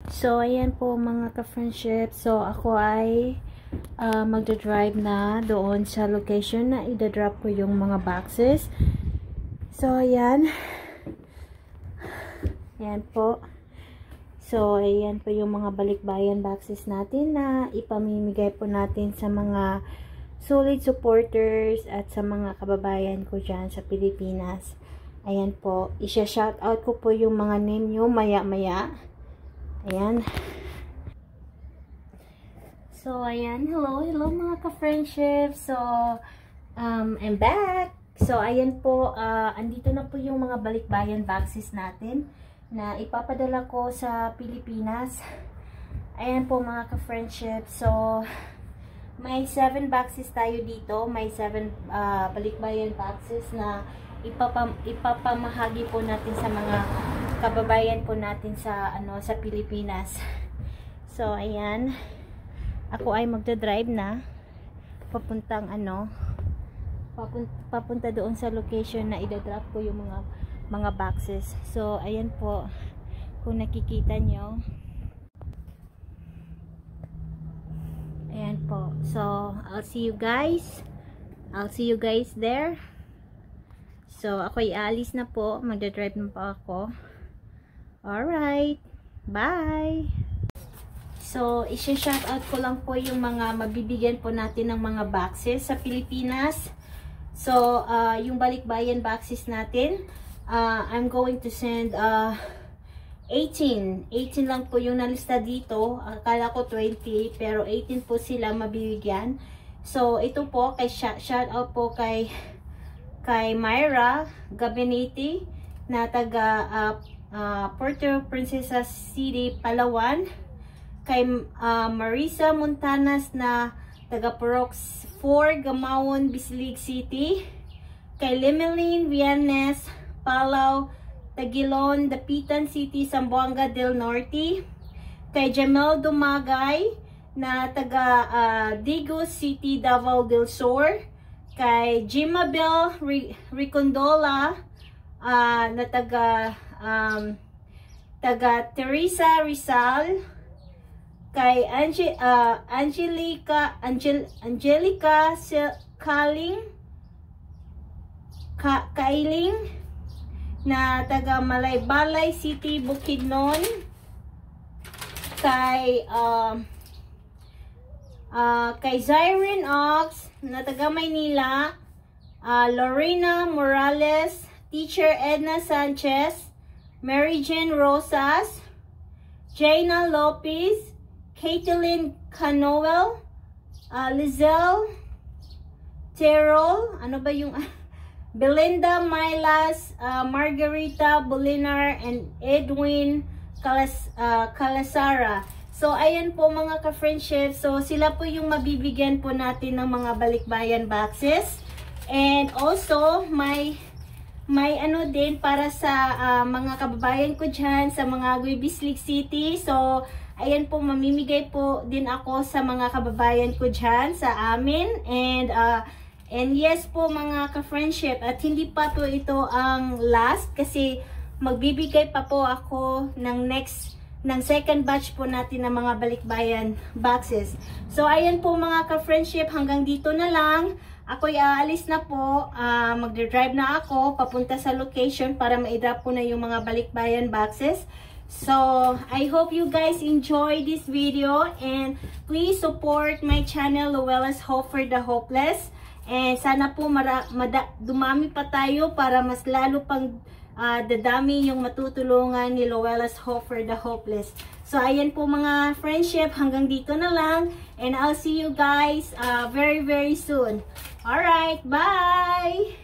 So, ayan po mga ka-friendship. So, ako ay magdadrive na doon sa location na idadrop ko yung mga boxes. So, ayan. Ayan po. So, ayan po yung mga balikbayan boxes natin na ipamimigay po natin sa mga solid supporters at sa mga kababayan ko dyan sa Pilipinas. Ayan po. Isha-shoutout ko po yung mga name nyo maya-maya. Ayan. So, ayan. Hello mga ka-friendship. So, I'm back. So, ayan po. Andito na po yung mga balikbayan boxes natin na ipapadala ko sa Pilipinas. Ayan po mga ka-friendship. So, may 7 boxes tayo dito. May 7 balikbayan boxes na ipapamahagi po natin sa mga kababayan po natin sa sa Pilipinas. So ayan, ako ay magdadrive na papuntang papunta doon sa location na idadrop ko yung mga boxes. So ayan po, kung nakikita nyo, ayan po. So I'll see you guys there. So, ako'y alis na po. Magdadrive na po ako. Alright. Bye! So, isi-shoutout ko lang po yung mga mabibigyan po natin ng mga boxes sa Pilipinas. So, yung balikbayan boxes natin, I'm going to send 18 lang po yung nalista dito. Akala ko 20, pero 18 po sila mabibigyan. So, ito po, shoutout po kay Myra Gabinete na taga Puerto Princesa City, Palawan. Kay Marisa Montanas na taga Porox 4, Gamawon, Bislig City. Kay Limeline Vianes, Palau, Tagilon, Dapitan City, Zamboanga del Norte. Kay Jamel Dumagay na taga Digos City, Davao del Sur. Kay Jimabel Ricondola na taga Teresa Rizal. Kay Angelica Kailing na taga Malaybalay City, Bukidnon. Kay Zyrene Ox na taga Maynila, Lorena Morales, Teacher Edna Sanchez, Mary Jane Rosas, Jaina Lopez, Caitlin Canoel, Lizelle Terol, Belinda Mylas, Margarita Bolinar, and Edwin Calasara. So, ayan po mga ka-friendship. So, sila po yung mabibigyan po natin ng mga balikbayan boxes. And also, may din para sa mga kababayan ko dyan sa mga Bislig City. So, ayan po, mamimigay po din ako sa mga kababayan ko dyan sa amin. And yes po mga ka-friendship. At hindi pa po ito ang last kasi magbibigay pa po ako ng second batch po natin ng mga balikbayan boxes. So, ayan po mga ka-friendship, hanggang dito na lang. Ako'y aalis na po. Magdadrive na ako papunta sa location para ma-drop ko na yung mga balikbayan boxes. So, I hope you guys enjoy this video and please support my channel, Luella's Hope for the Hopeless. And sana po dumami pa tayo para mas lalo pang dadami yung matutulungan ni Luella's Hope for the Hopeless. So, ayan po mga friendship, hanggang dito na lang. And I'll see you guys very, very soon. Alright, bye!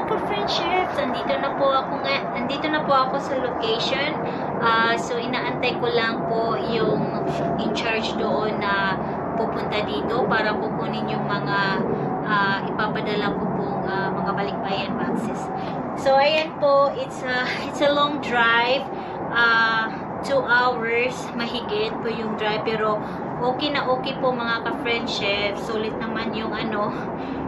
ka-friendships, andito na po ako sa location. So inaantay ko lang po yung in charge doon na pupunta dito para kukunin yung mga ipapadala ko pong mga balikbayan boxes. So ayan po, it's a long drive. 2 hours mahigit po yung drive, pero okay na okay po mga ka-friendship. Sulit naman yung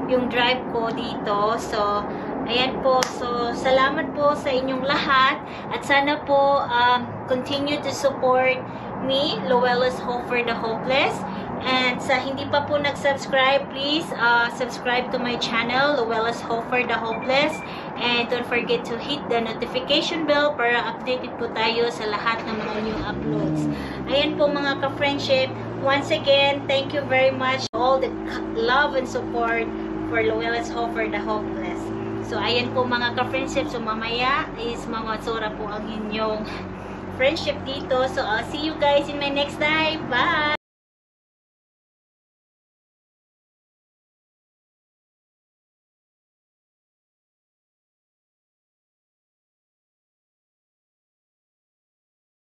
yung drive ko dito. So ayan po, so salamat po sa inyong lahat at sana po continue to support me, Luella's Hope for the Hopeless. And sa hindi pa po nag-subscribe, please subscribe to my channel, Luella's Hope for the Hopeless. And don't forget to hit the notification bell para updated po tayo sa lahat ng mga new uploads. Ayan po mga ka-friendship. Once again, thank you very much for all the love and support for Luella's Hope for the Hopeless. So ayan po mga ka-friendship. So mamaya is Mama Zora po ang inyong friendship dito. So I'll see you guys in my next live. Bye!